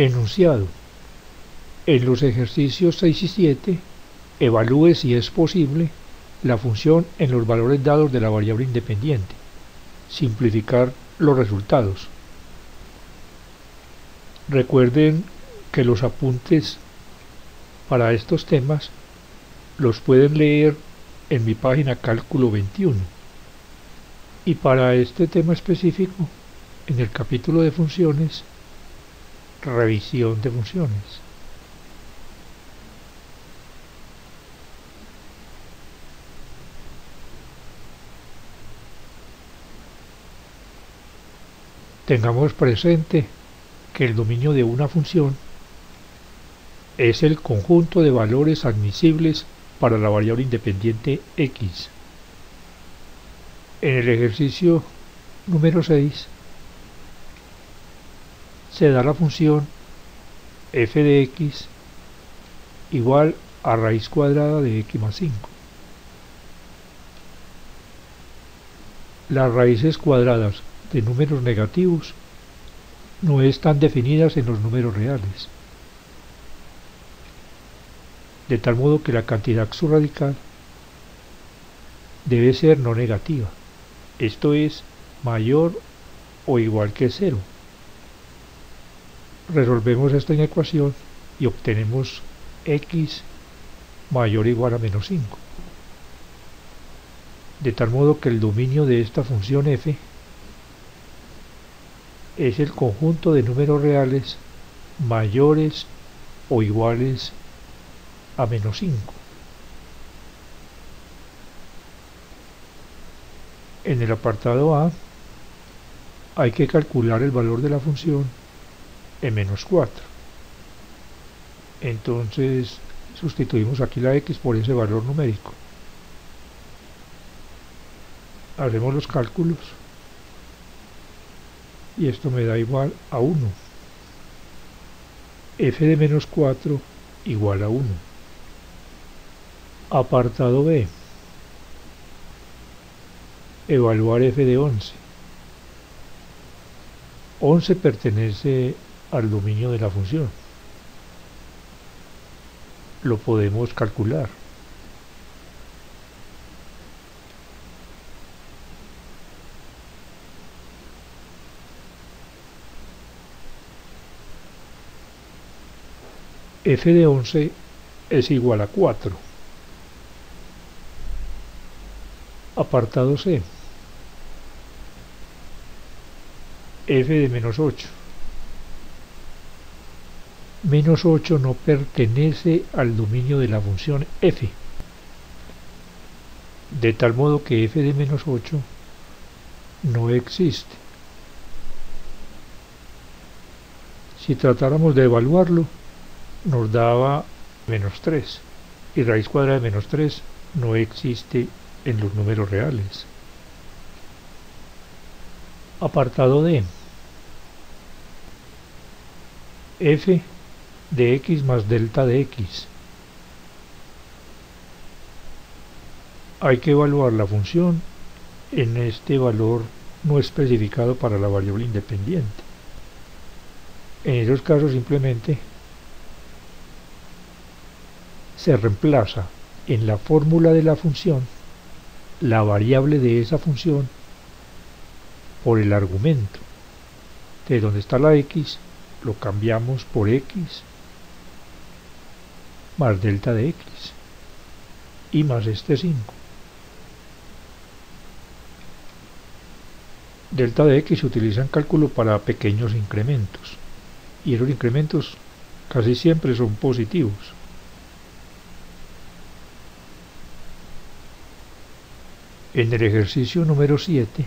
Enunciado. En los ejercicios 6 y 7, evalúe si es posible la función en los valores dados de la variable independiente. Simplificar los resultados. Recuerden que los apuntes para estos temas los pueden leer en mi página Cálculo 21. Y para este tema específico, en el capítulo de funciones, revisión de funciones. Tengamos presente que el dominio de una función es el conjunto de valores admisibles para la variable independiente x. En el ejercicio número 6 se da la función f de x igual a raíz cuadrada de x más 5. Las raíces cuadradas de números negativos no están definidas en los números reales, de tal modo que la cantidad subradical debe ser no negativa, esto es, mayor o igual que 0. Resolvemos esta inecuación y obtenemos x mayor o igual a menos 5. De tal modo que el dominio de esta función f es el conjunto de números reales mayores o iguales a menos 5. En el apartado A hay que calcular el valor de la función en menos 4. Entonces sustituimos aquí la x por ese valor numérico. Hacemos los cálculos y esto me da igual a 1. F de menos 4 igual a 1. Apartado B. Evaluar f de 11. 11 pertenece al dominio de la función. Lo podemos calcular. F de 11 es igual a 4. Apartado C. F de menos 8. Menos 8 no pertenece al dominio de la función f, de tal modo que f de menos 8 no existe. Si tratáramos de evaluarlo, nos daba menos 3, y raíz cuadrada de menos 3 no existe en los números reales. Apartado D. F de x más delta de x. Hay que evaluar la función en este valor no especificado para la variable independiente. En esos casos simplemente se reemplaza en la fórmula de la función la variable de esa función por el argumento. De donde está la x, lo cambiamos por x más delta de x y más este 5. Delta de x se utiliza en cálculo para pequeños incrementos y esos incrementos casi siempre son positivos. En el ejercicio número 7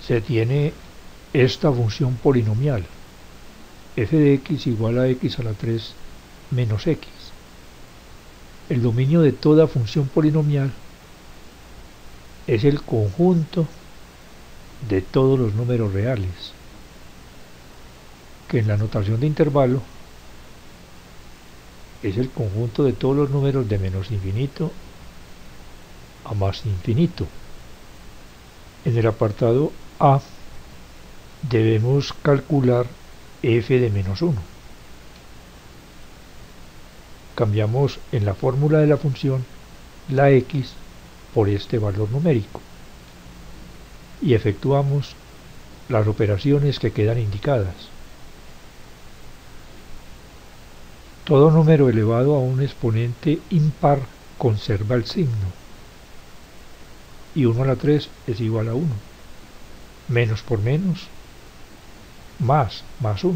se tiene esta función polinomial f de x igual a x a la 3 menos x. El dominio de toda función polinomial es el conjunto de todos los números reales, que en la notación de intervalo es el conjunto de todos los números de menos infinito a más infinito. En el apartado A debemos calcular f de menos 1. Cambiamos en la fórmula de la función la x por este valor numérico y efectuamos las operaciones que quedan indicadas. Todo número elevado a un exponente impar conserva el signo, y 1 a la 3 es igual a 1. Menos por menos, más 1,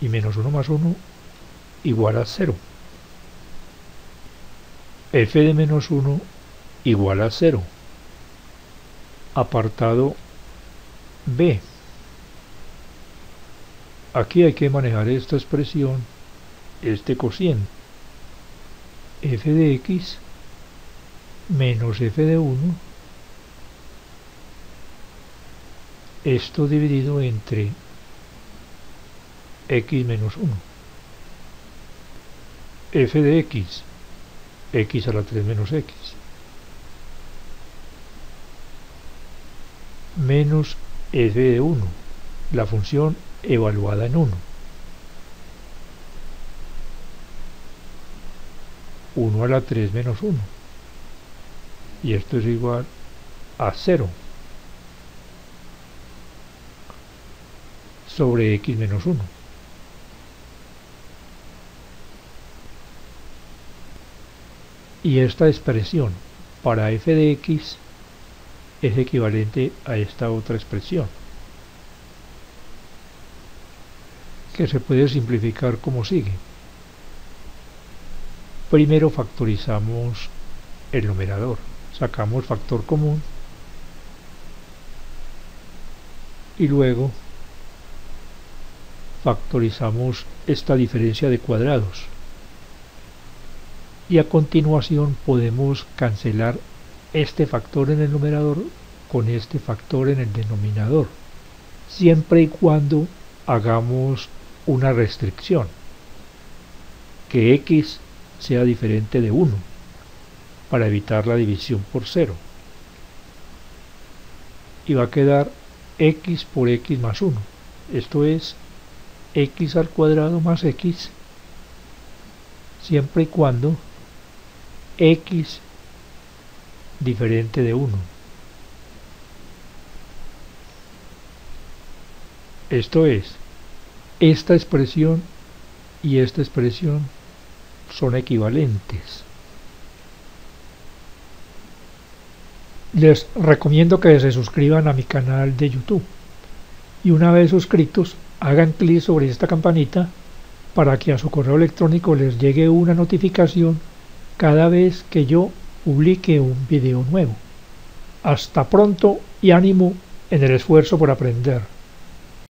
y menos 1 más 1 igual a 0. F de menos 1 igual a 0. Apartado B. Aquí hay que manejar esta expresión, este cociente, f de x menos f de 1, esto dividido entre x menos 1. F de x, x a la 3 menos x, menos f de 1, la función evaluada en 1. 1 a la 3 menos 1. Y esto es igual a 0 sobre x menos 1. Y esta expresión para f de x es equivalente a esta otra expresión, que se puede simplificar como sigue. Primero factorizamos el numerador, sacamos factor común y luego factorizamos esta diferencia de cuadrados, y a continuación podemos cancelar este factor en el numerador con este factor en el denominador, siempre y cuando hagamos una restricción, que x sea diferente de 1, para evitar la división por 0. Y va a quedar x por x más 1. Esto es x al cuadrado más x, siempre y cuando x diferente de 1. Esto es, esta expresión y esta expresión son equivalentes. Les recomiendo que se suscriban a mi canal de YouTube y una vez suscritos hagan clic sobre esta campanita para que a su correo electrónico les llegue una notificación cada vez que yo publique un video nuevo. Hasta pronto y ánimo en el esfuerzo por aprender.